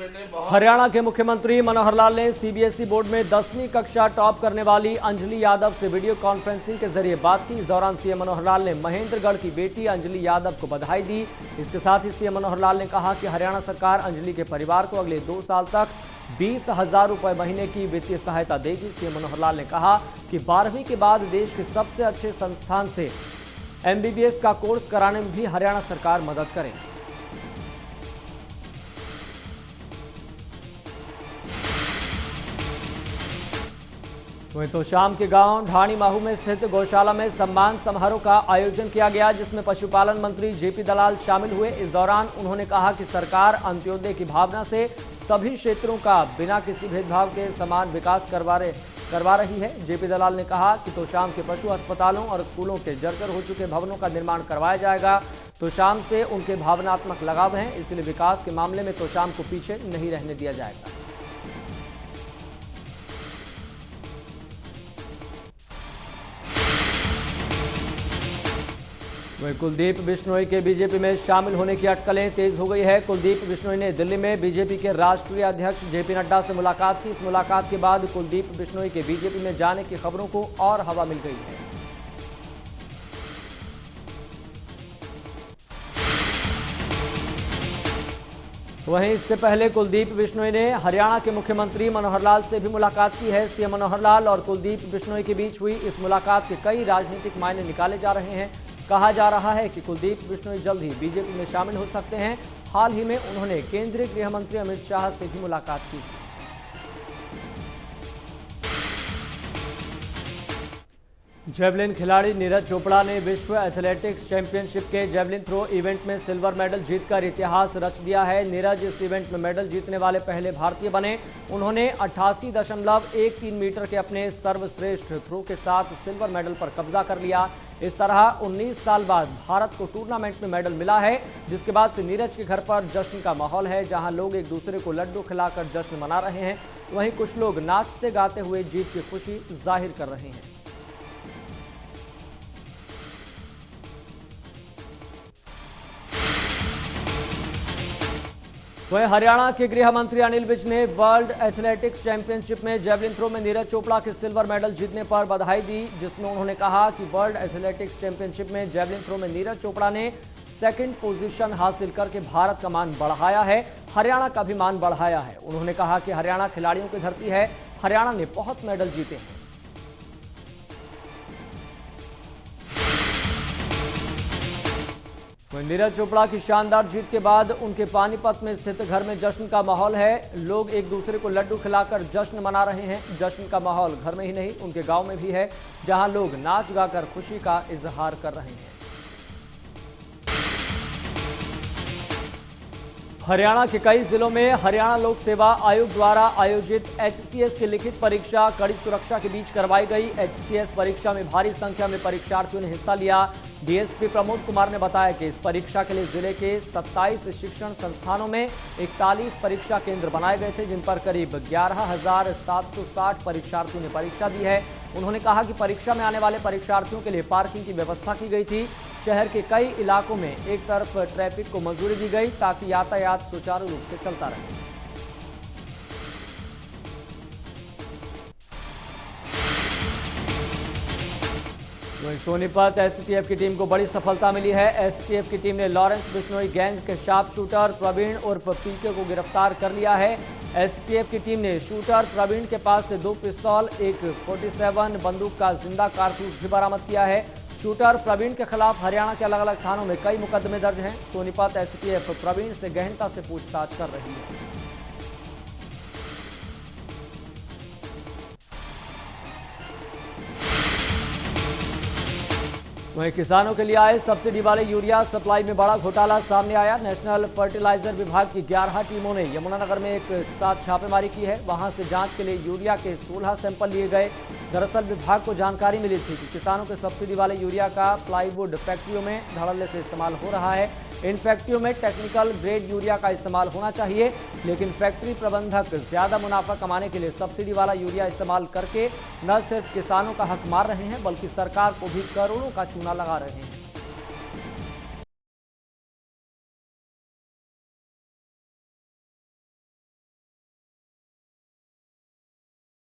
हरियाणा के मुख्यमंत्री मनोहर लाल ने सीबीएसई बोर्ड में 10वीं कक्षा टॉप करने वाली अंजलि यादव से वीडियो कॉन्फ्रेंसिंग के जरिए बात की। इस दौरान सीएम मनोहर लाल ने महेंद्रगढ़ की बेटी अंजलि यादव को बधाई दी। इसके साथ ही सीएम मनोहर लाल ने कहा कि हरियाणा सरकार अंजलि के परिवार को अगले 2 साल तक 20,000 रुपए महीने की वित्तीय सहायता देगी। सीएम मनोहर लाल ने कहा कि 12वीं के बाद देश के सबसे अच्छे संस्थान से MBBS का कोर्स कराने में भी हरियाणा सरकार मदद करेगी। वहीं तो शाम के गांव ढाणी माहू में स्थित गौशाला में सम्मान समारोह का आयोजन किया गया, जिसमें पशुपालन मंत्री जेपी दलाल शामिल हुए। इस दौरान उन्होंने कहा कि सरकार अंत्योदय की भावना से सभी क्षेत्रों का बिना किसी भेदभाव के समान विकास करवा रही है। जेपी दलाल ने कहा कि तोशाम के पशु अस्पतालों और स्कूलों के जर्जर हो चुके भवनों का निर्माण करवाया जाएगा। तोशाम से उनके भावनात्मक लगाव हैं, इसलिए विकास के मामले में तोशाम को पीछे नहीं रहने दिया जाएगा। वहीं कुलदीप बिश्नोई के बीजेपी में शामिल होने की अटकलें तेज हो गई है। कुलदीप बिश्नोई ने दिल्ली में बीजेपी के राष्ट्रीय अध्यक्ष जेपी नड्डा से मुलाकात की। इस मुलाकात के बाद कुलदीप बिश्नोई के बीजेपी में जाने की खबरों को और हवा मिल गई है। वहीं इससे पहले कुलदीप बिश्नोई ने हरियाणा के मुख्यमंत्री मनोहर लाल से भी मुलाकात की है। सीएम मनोहर लाल और कुलदीप बिश्नोई के बीच हुई इस मुलाकात के कई राजनीतिक मायने निकाले जा रहे हैं। कहा जा रहा है कि कुलदीप बिश्नोई जल्द ही बीजेपी में शामिल हो सकते हैं। हाल ही में उन्होंने केंद्रीय गृह मंत्री अमित शाह से भी मुलाकात की। जेवलिन खिलाड़ी नीरज चोपड़ा ने विश्व एथलेटिक्स चैंपियनशिप के जेवलिन थ्रो इवेंट में सिल्वर मेडल जीतकर इतिहास रच दिया है। नीरज इस इवेंट में मेडल जीतने वाले पहले भारतीय बने। उन्होंने 88.13 मीटर के अपने सर्वश्रेष्ठ थ्रो के साथ सिल्वर मेडल पर कब्जा कर लिया। इस तरह 19 साल बाद भारत को टूर्नामेंट में मेडल मिला है, जिसके बाद से नीरज के घर पर जश्न का माहौल है, जहां लोग एक दूसरे को लड्डू खिलाकर जश्न मना रहे हैं। वहीं कुछ लोग नाचते गाते हुए जीत की खुशी जाहिर कर रहे हैं। वहीं हरियाणा के गृह मंत्री अनिल विज ने वर्ल्ड एथलेटिक्स चैंपियनशिप में जेवलिन थ्रो में नीरज चोपड़ा के सिल्वर मेडल जीतने पर बधाई दी, जिसमें उन्होंने कहा कि वर्ल्ड एथलेटिक्स चैंपियनशिप में जेवलिन थ्रो में नीरज चोपड़ा ने सेकंड पोजीशन हासिल करके भारत का मान बढ़ाया है, हरियाणा का भी मान बढ़ाया है। उन्होंने कहा कि हरियाणा खिलाड़ियों की धरती है, हरियाणा ने बहुत मेडल जीते हैं। नीरज चोपड़ा की शानदार जीत के बाद उनके पानीपत में स्थित घर में जश्न का माहौल है। लोग एक दूसरे को लड्डू खिलाकर जश्न मना रहे हैं। जश्न का माहौल घर में ही नहीं, उनके गांव में भी है, जहां लोग नाच गाकर खुशी का इजहार कर रहे हैं। हरियाणा के कई जिलों में हरियाणा लोक सेवा आयोग द्वारा आयोजित HCS की लिखित परीक्षा कड़ी सुरक्षा के बीच करवाई गई। HCS परीक्षा में भारी संख्या में परीक्षार्थियों ने हिस्सा लिया। डीएसपी प्रमोद कुमार ने बताया कि इस परीक्षा के लिए जिले के 27 शिक्षण संस्थानों में 41 परीक्षा केंद्र बनाए गए थे, जिन पर करीब 11,760 परीक्षार्थियों ने परीक्षा दी है। उन्होंने कहा कि परीक्षा में आने वाले परीक्षार्थियों के लिए पार्किंग की व्यवस्था की गई थी। शहर के कई इलाकों में एक तरफ ट्रैफिक को मंजूरी दी गई ताकि यातायात सुचारू रूप से चलता रहे। वहीं सोनीपत एसटीएफ की टीम को बड़ी सफलता मिली है। एसटीएफ की टीम ने लॉरेंस बिश्नोई गैंग के शार्प शूटर प्रवीण उर्फ पीके को गिरफ्तार कर लिया है। एसटीएफ की टीम ने शूटर प्रवीण के पास से 2 पिस्तौल, एक 47 बंदूक का जिंदा कारतूस भी बरामद किया है। शूटर प्रवीण के खिलाफ हरियाणा के अलग अलग थानों में कई मुकदमे दर्ज हैं। सोनीपत एसटीएफ प्रवीण से गहनता से पूछताछ कर रही है। वहीं किसानों के लिए आए सब्सिडी वाले यूरिया सप्लाई में बड़ा घोटाला सामने आया। नेशनल फर्टिलाइजर विभाग की 11 टीमों ने यमुनानगर में एक साथ छापेमारी की है। वहां से जांच के लिए यूरिया के 16 सैंपल लिए गए। दरअसल विभाग को जानकारी मिली थी कि किसानों के सब्सिडी वाले यूरिया का प्लाईवुड फैक्ट्रियों में धड़ल्ले से इस्तेमाल हो रहा है। इन फैक्ट्रियों में टेक्निकल ग्रेड यूरिया का इस्तेमाल होना चाहिए, लेकिन फैक्ट्री प्रबंधक ज्यादा मुनाफा कमाने के लिए सब्सिडी वाला यूरिया इस्तेमाल करके न सिर्फ किसानों का हक मार रहे हैं, बल्कि सरकार को भी करोड़ों का चूना लगा रहे हैं।